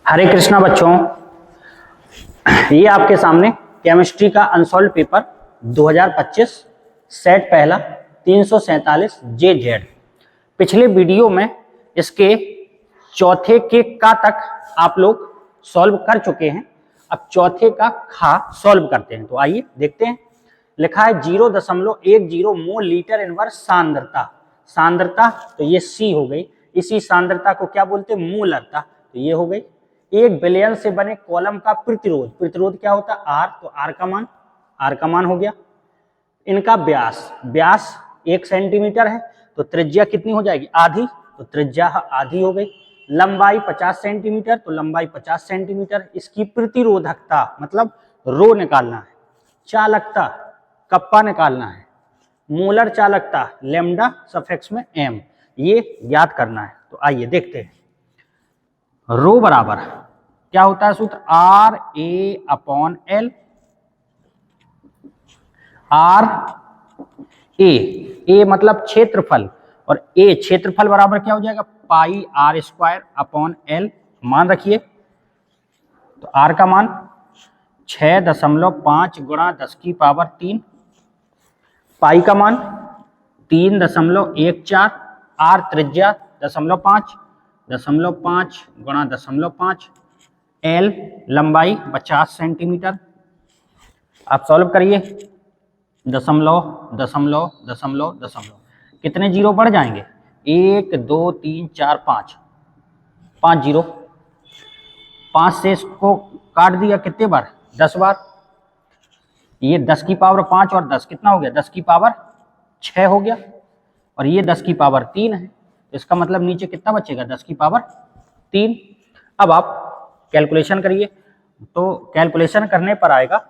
हरे कृष्णा बच्चों, ये आपके सामने केमिस्ट्री का अनसॉल्व पेपर 2025 सेट पहला 347 JZ। पिछले वीडियो में इसके चौथे के का तक आप लोग सॉल्व कर चुके हैं। अब चौथे का खा सॉल्व करते हैं, तो आइए देखते हैं। लिखा है 0.10 मोल लीटर इनवर्स सांद्रता। सांद्रता तो ये C हो गई। इसी सांद्रता को क्या बोलते हैं? मूलरता। तो ये हो गई। 1 बिलियन से बने कॉलम का प्रतिरोध। प्रतिरोध क्या होता है? R। तो R का मान हो गया। इनका व्यास, व्यास 1 सेंटीमीटर है, तो त्रिज्या कितनी हो जाएगी? आधी। तो त्रिज्या आधी हो गई। लंबाई 50 सेंटीमीटर, तो लंबाई 50 सेंटीमीटर। इसकी प्रतिरोधकता मतलब रो निकालना है। चालकता कप्पा निकालना है। मोलर चालकता लैम्डा सफिक्स में m, ये ज्ञात करना है। तो आइए देखते हैं। रो बराबर क्या होता है सूत्र? RA/L। RA मतलब क्षेत्रफल, और A क्षेत्रफल बराबर क्या हो जाएगा? पाई R²/L। मान रखिए, तो R का मान 6.5 गुणा 10⁻³ पाई का मान 3.14। R त्रिज्या 0.5 गुणा 0.5। L लंबाई 50 सेंटीमीटर। आप सॉल्व करिए। दशमलव, कितने जीरो बढ़ जाएंगे? 1 2 3 4 5, 5 जीरो। 5 से इसको काट दिया कितने बार? 10 बार। ये 10⁻5 और 10 कितना हो गया? 10⁻6 हो गया। और ये 10⁻3 है, इसका मतलब नीचे कितना बचेगा? 10⁻3। अब आप कैलकुलेशन करिए, तो कैलकुलेशन करने पर आएगा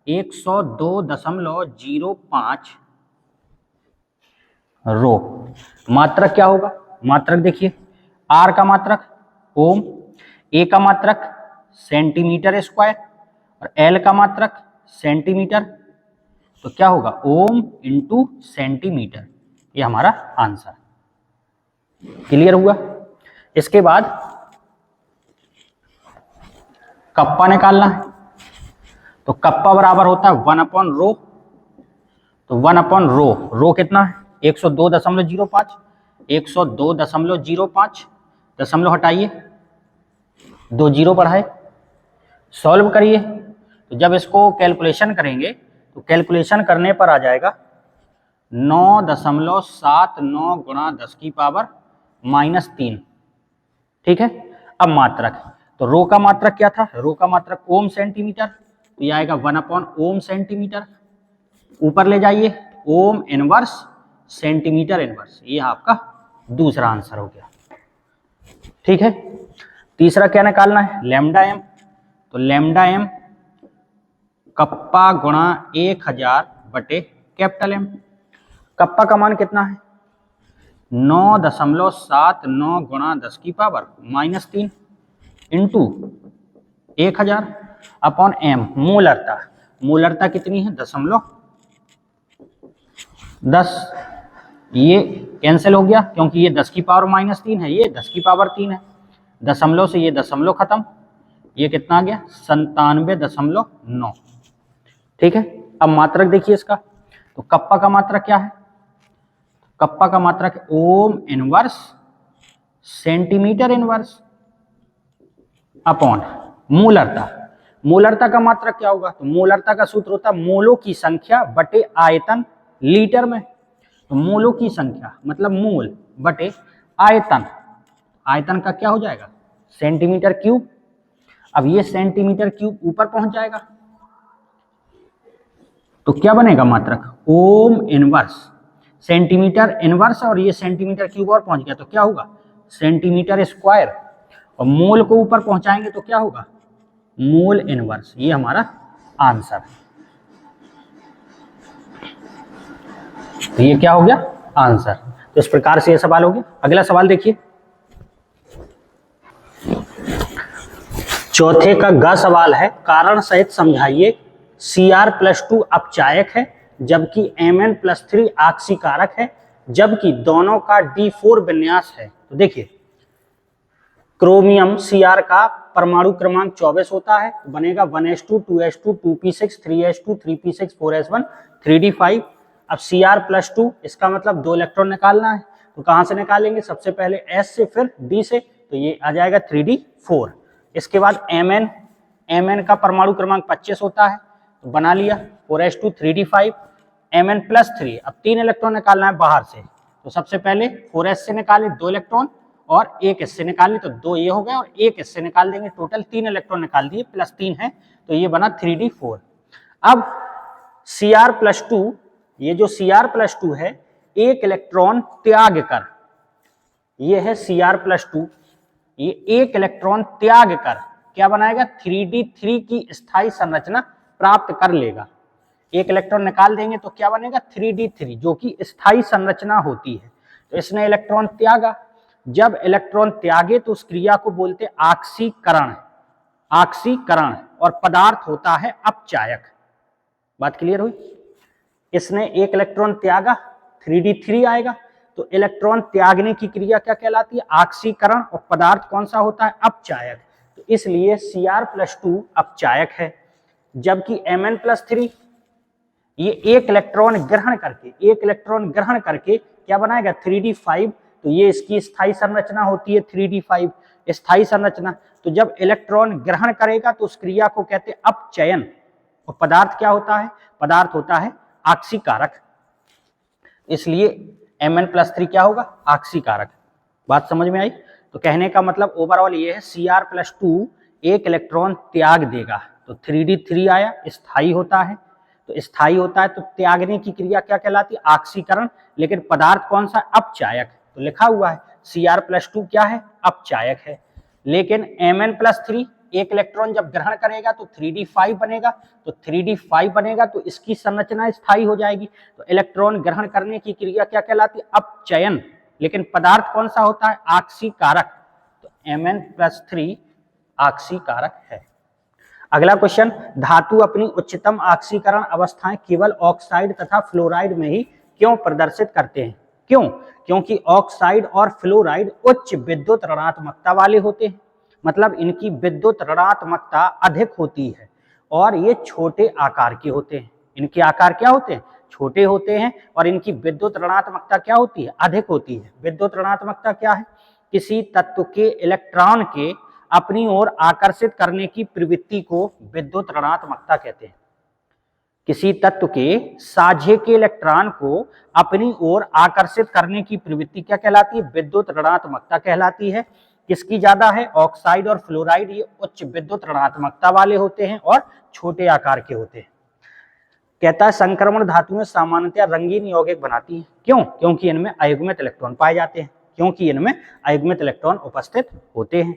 102.05 रो। मात्रक क्या होगा? मात्रक देखिए, R का मात्रक ओम, A का मात्रक सेंटीमीटर स्क्वायर और L का मात्रक सेंटीमीटर। तो क्या होगा? Ohm into centimetre. ये हमारा आंसर। क्लियर हुआ? इसके बाद कप्पा निकालना है, तो कप्पा बराबर होता है 1/रो। तो 1/रो, रो कितना है? 102.05। 102.05, दशमलव हटाइए, 2 जीरो बढ़ाए। सॉल्व करिए, तो जब इसको कैलकुलेशन करेंगे तो कैलकुलेशन करने पर आ जाएगा 9.79 गुणा 10⁻³ ठीक है। अब मात्रक, तो रो का मात्रक क्या था? रो का मात्रक ओम सेंटीमीटर, तो ये आएगा 1/ओम सेंटीमीटर। ऊपर ले जाइए, ओम इनवर्स सेंटीमीटर इनवर्स। ये आपका दूसरा आंसर हो गया। ठीक है। तीसरा क्या निकालना है? Lambda m। तो लैम्डा m कप्पा गुणा 1000/कैपिटल M। कप्पा का मान कितना है? 9.79 गुणा 10⁻³ इंटू 1000/m। मोलरता, मोलरता कितनी है? 0.10। ये कैंसिल हो गया क्योंकि ये 10⁻³ है, ये 10⁻³ है। दशमलव से ये दशमलव खत्म, ये कितना आ गया? 97.9। ठीक है। अब मात्रक देखिए इसका, तो कप्पा का मात्रक क्या है? कप्पा का मात्रक ohm inverse centimetre inverse upon मोलरता। मोलरता का मात्रक क्या होगा? तो मोलरता का सूत्र होता है मोलों की संख्या बटे आयतन लीटर में। तो मोलों की संख्या मतलब मोल बटे आयतन। आयतन का क्या हो जाएगा? Centimetre cube. अब ये सेंटीमीटर क्यूब ऊपर पहुंच जाएगा, तो क्या बनेगा मात्रक? ओम इनवर्स सेंटीमीटर इनवर्स, और ये सेंटीमीटर क्यूब और पहुंच गया तो क्या होगा? Centimetre square. और मोल को ऊपर पहुंचाएंगे तो क्या होगा? Mole inverse. ये हमारा आंसर है। तो ये क्या हो गया? आंसर। तो इस प्रकार से ये सवाल हो गया। अगला सवाल देखिए, चौथे का ग सवाल है, कारण सहित समझाइए। Cr+2 अपचायक है जबकि Mn+3 आक्सीकारक है, जबकि दोनों का D4 विन्यास है। तो देखिए, क्रोमियम Cr का परमाणु क्रमांक 24 होता है, तो बनेगा 1s2 2s2 2p6 3s2 3p6 4s1 3d5। अब Cr+2, इसका मतलब 2 इलेक्ट्रॉन निकालना है, तो कहां से निकालेंगे, सबसे पहले S से फिर D से, तो ये आ जाएगा 3d4। इसके बाद Mn का परमाणु क्रमांक 25 होता है, तो बना लिया 4s2 3d5 Mn+3। अब 3 इलेक्ट्रॉन निकालना है बाहर से, तो सबसे पहले 4s से निकाले 2 इलेक्ट्रॉन और 1s से निकाले, तो 2 ये हो गए और 1s से निकाल देंगे, टोटल 3 इलेक्ट्रॉन निकाल दिए, +3 है, तो ये बना 3d4। अब Cr+2, ये जो Cr+2 है, 1 इलेक्ट्रॉन त्याग कर, ये है Cr+2, ये 1 इलेक्ट्रॉन त्याग कर क्या बनाएगा, 3d3 की स्थायी संरचना प्राप्त कर लेगा। 1 इलेक्ट्रॉन निकाल देंगे तो क्या बनेगा, 3d3, जो कि स्थायी संरचना होती है। तो इसने इलेक्ट्रॉन त्यागा, जब इलेक्ट्रॉन त्यागे तो उस क्रिया को बोलते आक्सीकरण, आक्सीकरण, और पदार्थ होता है अपचायक। बात क्लियर हुई। इसने 1 इलेक्ट्रॉन त्यागा, 3d3 आएगा, तो इलेक्ट्रॉन त्यागने की क्रिया क्या कहलाती है, आक्सीकरण, और पदार्थ कौन सा होता है, अपचायक। तो इसलिए Cr+2 अपचायक है, जबकि Mn+3 ये 1 इलेक्ट्रॉन ग्रहण करके, 1 इलेक्ट्रॉन ग्रहण करके क्या बनाएगा, 3d5, तो ये इसकी स्थायी संरचना होती है 3d5, स्थायी संरचना। तो जब इलेक्ट्रॉन ग्रहण करेगा तो उस क्रिया को कहते हैं अपचयन, और पदार्थ क्या होता है, पदार्थ होता है आक्सीकारक, इसलिए Mn+3 क्या होगा, आक्सीकारक। बात समझ में आई। तो कहने का मतलब ओवरऑल ये है, Cr+2 1 इलेक्ट्रॉन त्याग देगा, तो 3d3 आया, स्थायी होता है, तो स्थायी होता है तो त्यागने की क्रिया क्या कहलाती है, आक्सीकरण, लेकिन पदार्थ कौन सा, अपचायक। तो लिखा हुआ है Cr+2 क्या है, अपचायक है। लेकिन Mn+3 1 इलेक्ट्रॉन जब ग्रहण करेगा तो 3d5 बनेगा, तो 3d5 बनेगा तो इसकी संरचना स्थायी हो जाएगी। तो इलेक्ट्रॉन ग्रहण करने की क्रिया क्या कहलाती है, अपचयन, लेकिन पदार्थ कौन सा होता है, आक्सीकारक। तो Mn+3 आक्सीकारक है। अगला क्वेश्चन, धातु अपनी उच्चतम आक्सीकरण अवस्थाएं केवल ऑक्साइड तथा फ्लोराइड में ही क्यों प्रदर्शित करते हैं, क्यों, क्योंकि ऑक्साइड और फ्लोराइड उच्च विद्युत ऋणात्मकता वाले होते हैं, मतलब इनकी विद्युत ऋणात्मकता अधिक होती है, और ये छोटे आकार के होते हैं। इनके आकार क्या होते हैं, छोटे होते हैं, और इनकी विद्युत ऋणात्मकता क्या होती है, अधिक होती है। विद्युत ऋणात्मकता क्या है, किसी तत्व के इलेक्ट्रॉन के अपनी ओर आकर्षित करने की प्रवृत्ति को विद्युत ऋणात्मकता कहते हैं। किसी तत्व के साझे के इलेक्ट्रॉन को अपनी ओर आकर्षित करने की प्रवृत्ति क्या कहलाती है, विद्युत ऋणात्मकता कहलाती है। किसकी ज्यादा है, ऑक्साइड और फ्लोराइड, ये उच्च विद्युत ऋणात्मकता वाले होते हैं और छोटे आकार के होते हैं। कहता है संक्रमण धातुएं सामान्यतया रंगीन यौगिक बनाती हैं, क्यों, क्योंकि इनमें अयुग्मित इलेक्ट्रॉन पाए जाते हैं, क्योंकि इनमें अयुग्मित इलेक्ट्रॉन उपस्थित होते हैं।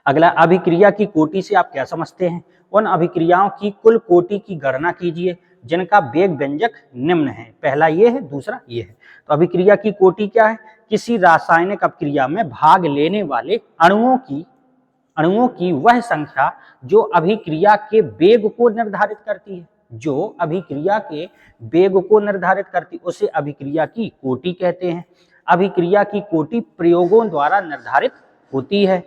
अगला, अभिक्रिया की कोटि से आप क्या समझते हैं, उन अभिक्रियाओं की कुल कोटि की गणना कीजिए जिनका वेग व्यंजक निम्न है। पहला ये है, दूसरा ये है। तो अभिक्रिया की कोटि क्या है, किसी रासायनिक अपक्रिया में भाग लेने वाले अणुओं की वह संख्या जो अभिक्रिया के वेग को निर्धारित करती है, जो अभिक्रिया के वेग को निर्धारित करती, उसे अभिक्रिया की कोटि कहते हैं। अभिक्रिया की कोटि प्रयोगों द्वारा निर्धारित होती है,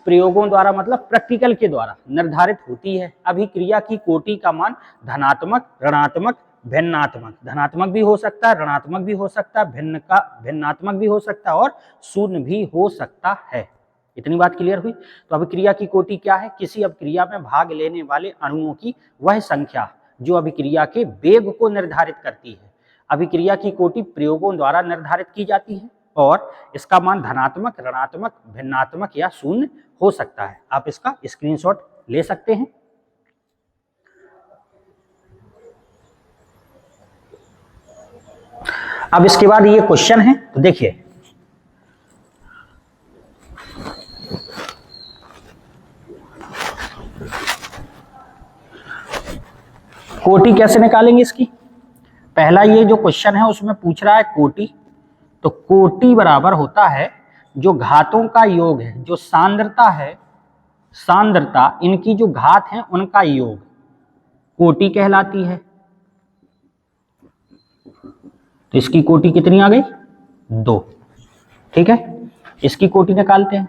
प्रयोगों द्वारा मतलब प्रैक्टिकल के द्वारा निर्धारित होती है। अभिक्रिया की कोटि का मान धनात्मक, ऋणात्मक, भिन्नात्मक, धनात्मक भी हो सकता है, ऋणात्मक भी हो सकता है, भिन्नात्मक भी हो सकता है, और शून्य भी हो सकता है। इतनी बात क्लियर हुई। तो अभिक्रिया की कोटि क्या है, किसी अभिक्रिया में भाग लेने वाले अणुओं की वह संख्या जो अभिक्रिया के वेग को निर्धारित करती है। अभिक्रिया की कोटि प्रयोगों द्वारा निर्धारित की जाती है, और इसका मान धनात्मक, ऋणात्मक, भिन्नात्मक या शून्य हो सकता है। आप इसका स्क्रीनशॉट ले सकते हैं। अब इसके बाद ये क्वेश्चन है, तो देखिए, कोटि कैसे निकालेंगे इसकी। पहला ये जो क्वेश्चन है उसमें पूछ रहा है कोटि, तो कोटि बराबर होता है जो घातों का योग है, जो सांद्रता है, सांद्रता इनकी जो घात है उनका योग कोटि कहलाती है। तो इसकी कोटि कितनी आ गई, 2। ठीक है, इसकी कोटि निकालते हैं।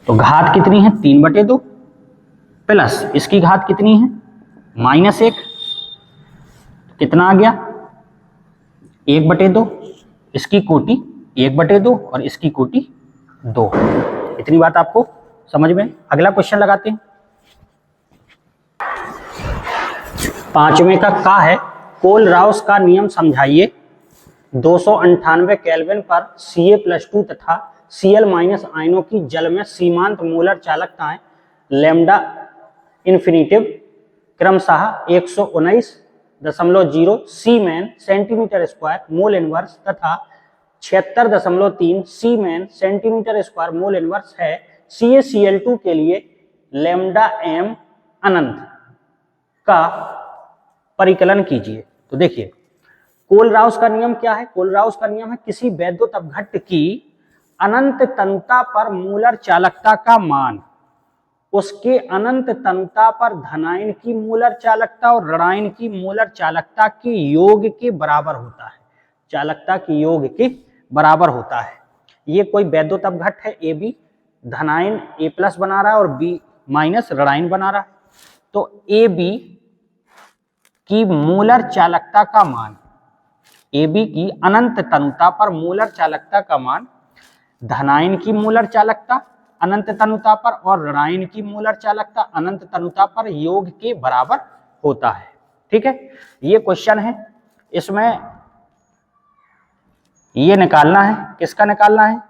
तो घात कितनी है 3/2 प्लस इसकी घात कितनी है -1, कितना आ गया 1/2, इसकी कोटि 1/2 और इसकी कोटि 2। इतनी बात आपको समझ में। अगला क्वेश्चन लगाते हैं। 5वें का है कोलराउस का नियम समझाइए। 298 केल्विन पर Ca+2 तथा Cl- आयनों की जल में सीमांत मोलर चालकताएं लैम्डा इन्फिनिटिव क्रमशः 119.0 सीमेन सेंटीमीटर स्क्वायर मोल इनवर्स तथा 76.3 सीमेन सेंटीमीटर स्क्वायर मोल इनवर्स है। CaCl2 के लिए लैम्डा m अनंत का परिकलन कीजिए। तो देखिए कोलराउस का नियम क्या है। कोलराउस का नियम है किसी वैद्युत अपघट्ट की अनंत तनुता पर मोलर चालकता का मान उसके अनंत तनुता पर धनायन की मोलर चालकता और ऋणायन की मोलर चालकता के योग के बराबर होता है। चालकता के योग के बराबर होता है। ये कोई वैद्युत अपघट्ट है, ए बी धनायन A+ बना रहा है और B- ऋणायन बना रहा है। तो ए बी की मोलर चालकता का मान, ए बी की अनंत तनुता पर मोलर चालकता का मान धनायन की मोलर चालकता अनंत तनुता पर और ऋणायन की मोलर चालकता अनंत तनुता पर योग के बराबर होता है। ठीक है, ये क्वेश्चन है। इसमें ये निकालना है, किसका निकालना है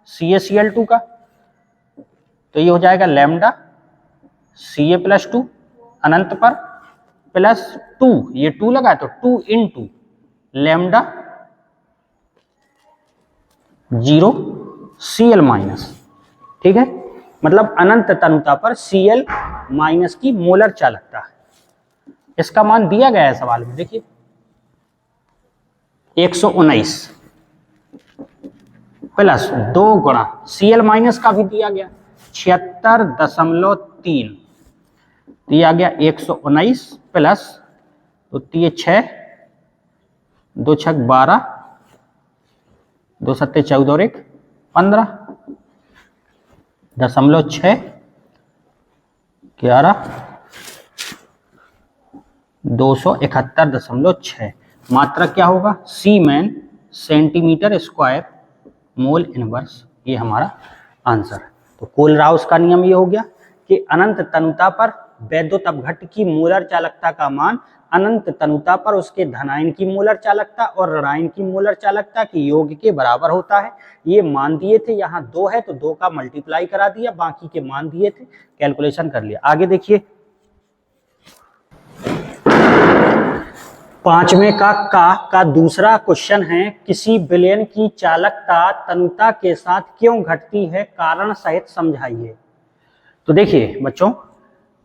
CaCl2 का। तो ये हो जाएगा लैम्डा Ca+2 अनंत पर प्लस 2, ये 2 लगा तो 2 × लैम्डा 0 Cl-। ठीक है, मतलब अनंत तनुता पर Cl- की मोलर चालकता है। इसका मान दिया गया है सवाल में, देखिए 119 प्लस 2 गुणा Cl- का भी दिया गया 76.3 दिया गया 119 प्लस तो ये 6 2 6 12 2 7 14 और 1 15.6 11 271.6 मात्रा क्या होगा सीमेन सेंटीमीटर स्क्वायर मोल इनवर्स। ये हमारा आंसर है। तो कोलराउस का नियम ये हो गया कि अनंत तनुता पर वैद्युत अपघट्ट की मोलर चालकता का मान अनंत तनुता पर उसके धनायन की मोलर चालकता और ऋणायन की मोलर चालकता के योग के बराबर होता है। ये मान दिए थे, यहाँ 2 है तो 2 का मल्टीप्लाई करा दिया, बाकी के मान दिए थे, कैलकुलेशन कर लिया। आगे देखिए 5वें का दूसरा क्वेश्चन है किसी विलयन की चालकता तनुता के साथ क्यों घटती है, कारण सहित समझाइए। तो देखिए बच्चों,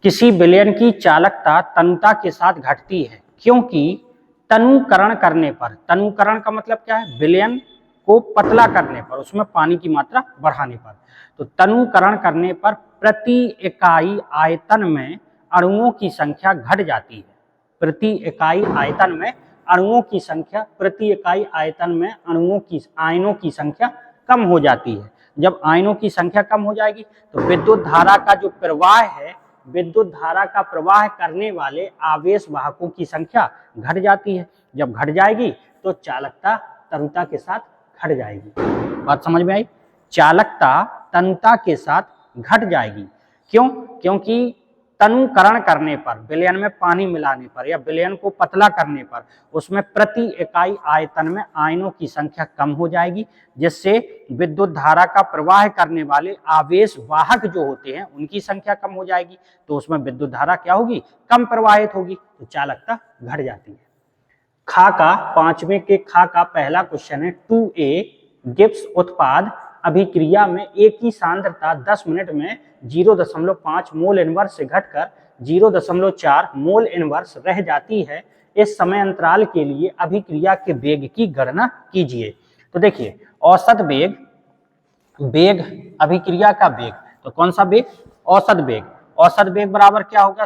किसी विलयन की चालकता तनुता के साथ घटती है क्योंकि तनुकरण करने पर, तनुकरण का मतलब क्या है, विलयन को पतला करने पर, उसमें पानी की मात्रा बढ़ाने पर। तो तनुकरण करने पर प्रति इकाई आयतन में अणुओं की संख्या घट जाती है। प्रति इकाई आयतन में अणुओं की संख्या, प्रति इकाई आयतन में आयनों की संख्या कम हो जाती है। जब आयनों की संख्या कम हो जाएगी तो विद्युत धारा का जो प्रवाह है, विद्युत धारा का प्रवाह करने वाले आवेश वाहकों की संख्या घट जाती है। जब घट जाएगी तो चालकता तनुता के साथ घट जाएगी। बात समझ में आई? चालकता तनुता के साथ घट जाएगी। क्यों? क्योंकि तनुकरण करने पर, विलयन में पानी मिलाने पर या विलयन को पतला करने पर उसमें प्रति इकाई आयतन में आयनों की संख्या कम हो जाएगी, जिससे विद्युत धारा का प्रवाह करने वाले आवेश वाहक जो होते हैं उनकी संख्या कम हो जाएगी। तो उसमें विद्युत धारा क्या होगी, कम प्रवाहित होगी, तो चालकता घट जाती है। खा का 5वें के खा का पहला क्वेश्चन है 2A गिब्स उत्पाद अभिक्रिया में एक ही सांद्रता 10 मिनट में 0.5 मोल इनवर्स से घटकर 0.4 मोल इनवर्स रह जाती है। इस समय अंतराल के लिए अभिक्रिया के वेग की गणना कीजिए। तो देखिए औसत वेग, वेग अभिक्रिया का वेग, तो कौन सा वेग, औसत वेग। औसत वेग बराबर क्या होगा,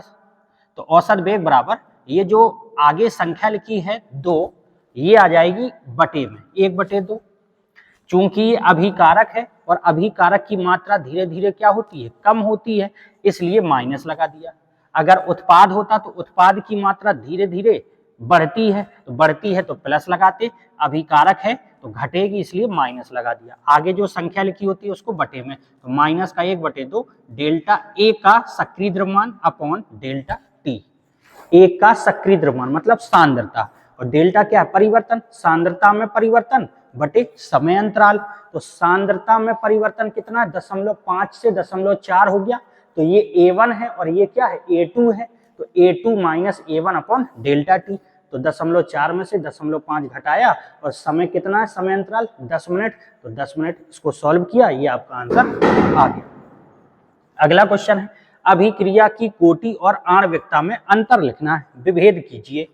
तो औसत वेग बराबर ये जो आगे संख्या लिखी है 2, ये आ जाएगी बटे में 1/2। चूंकि ये अभिकारक है और अभिकारक की मात्रा धीरे धीरे क्या होती है, कम होती है, इसलिए माइनस लगा दिया। अगर उत्पाद होता तो उत्पाद की मात्रा धीरे धीरे बढ़ती है तो प्लस लगाते, अभिकारक है तो घटेगी इसलिए माइनस लगा दिया। आगे जो संख्या लिखी होती है उसको बटे में, तो माइनस का 1/2 डेल्टा ए का सक्रिय द्रव्यमान अपॉन डेल्टा टी। ए का सक्रिय द्रव्यमान मतलब सांद्रता, और डेल्टा क्या है, परिवर्तन, सांद्रता में परिवर्तन बटे समय अंतराल। तो सांद्रता में परिवर्तन कितना, 0.5 से 0.4 हो गया, तो ये A1 है और ये क्या है, A2 है, तो A2 minus A1 upon delta T. तो 0.4 में से 0.5 घटाया और समय कितना है, समय अंतराल 10 मिनट, तो 10 मिनट इसको सॉल्व किया, ये आपका आंसर आ गया। अगला क्वेश्चन है, अभिक्रिया की कोटि और आणविकता में अंतर लिखना है, विभेद कीजिए।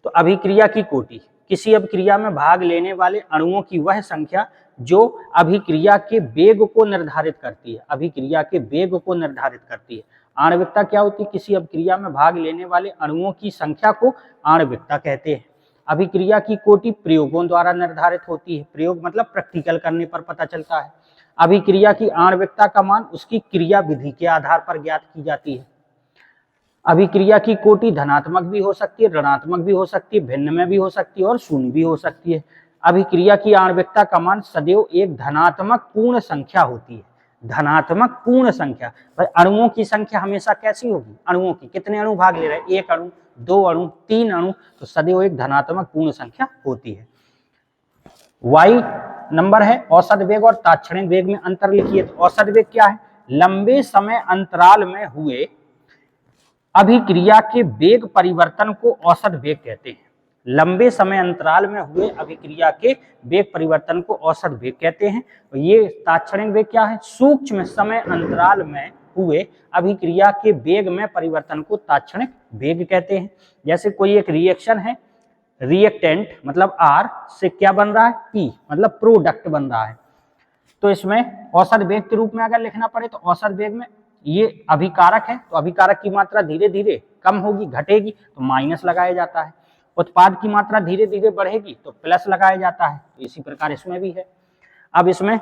तो अभिक्रिया की कोटि, किसी अभिक्रिया में भाग लेने वाले अणुओं की वह संख्या जो अभिक्रिया के वेग को निर्धारित करती है, अभिक्रिया के वेग को निर्धारित करती है। आणविकता क्या होती है, किसी अभिक्रिया में भाग लेने वाले अणुओं की संख्या को आणविकता कहते हैं। अभिक्रिया की कोटि प्रयोगों द्वारा निर्धारित होती है, प्रयोग मतलब प्रैक्टिकल करने पर पता चलता है। अभिक्रिया की आणविकता का मान उसकी क्रिया विधि के आधार पर ज्ञात की जाती है। अभिक्रिया की कोटि धनात्मक भी हो सकती है, ऋणात्मक भी हो सकती है, भिन्न में भी हो सकती है और शून्य भी हो सकती है। अभिक्रिया की आणविकता का मान सदैव एक धनात्मक पूर्ण संख्या होती है, धनात्मक पूर्ण संख्या। भाई अणुओं की संख्या हमेशा कैसी होगी, अणुओं की कितने अणु भाग ले रहे हैं, 1 अणु, 2 अणु, 3 अणु, तो सदैव एक धनात्मक पूर्ण संख्या होती है। वाई नंबर है औसत वेग और तात्क्षणिक वेग में अंतर लिखिए। तो औसत वेग क्या है, लंबे समय अंतराल में हुए अभिक्रिया के वेग परिवर्तन को औसत वेग कहते हैं। लंबे समय अंतराल में हुए अभिक्रिया के वेग परिवर्तन को औसत वेग कहते हैं। और ये तात्क्षणिक वेग क्या है, सूक्ष्म समय अंतराल में हुए अभिक्रिया के वेग में परिवर्तन को तात्क्षणिक वेग कहते हैं। जैसे कोई एक रिएक्शन है, रिएक्टेंट मतलब R से क्या बन रहा है, P मतलब प्रोडक्ट बन रहा है, तो इसमें औसत वेग के रूप में अगर लिखना पड़े तो औसत वेग में ये अभिकारक है, तो अभिकारक की मात्रा धीरे धीरे कम होगी, घटेगी, तो माइनस लगाया जाता है। उत्पाद की मात्रा धीरे धीरे बढ़ेगी तो प्लस लगाया जाता है, तो इसी प्रकार इसमें भी है। अब इसमें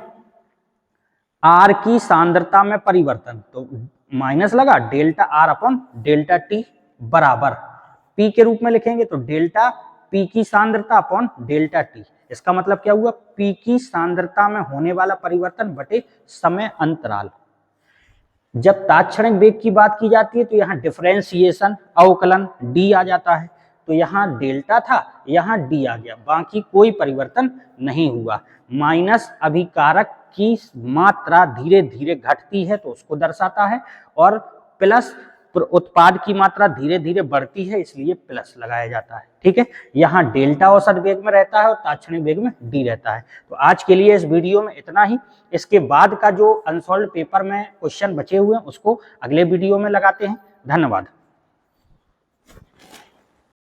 R की सांद्रता में परिवर्तन, तो माइनस लगा, delta R upon delta T बराबर P के रूप में लिखेंगे, तो डेल्टा P की सांद्रता अपॉन डेल्टा टी। इसका मतलब क्या हुआ, P की सांद्रता में होने वाला परिवर्तन बटे समय अंतराल। जब तात्क्षणिक वेग की बात की जाती है तो यहाँ डिफरेंशिएशन अवकलन D आ जाता है, तो यहाँ डेल्टा था, यहाँ D आ गया, बाकी कोई परिवर्तन नहीं हुआ। माइनस अभिकारक की मात्रा धीरे धीरे घटती है तो उसको दर्शाता है, और प्लस उत्पाद की मात्रा धीरे धीरे बढ़ती है इसलिए प्लस लगाया जाता है। ठीक है, यहाँ डेल्टा औसत वेग में रहता है और तात्क्षणिक वेग में D रहता है। तो आज के लिए इस वीडियो में इतना ही। इसके बाद का जो अनसॉल्व्ड पेपर में क्वेश्चन बचे हुए हैं उसको अगले वीडियो में लगाते हैं। धन्यवाद।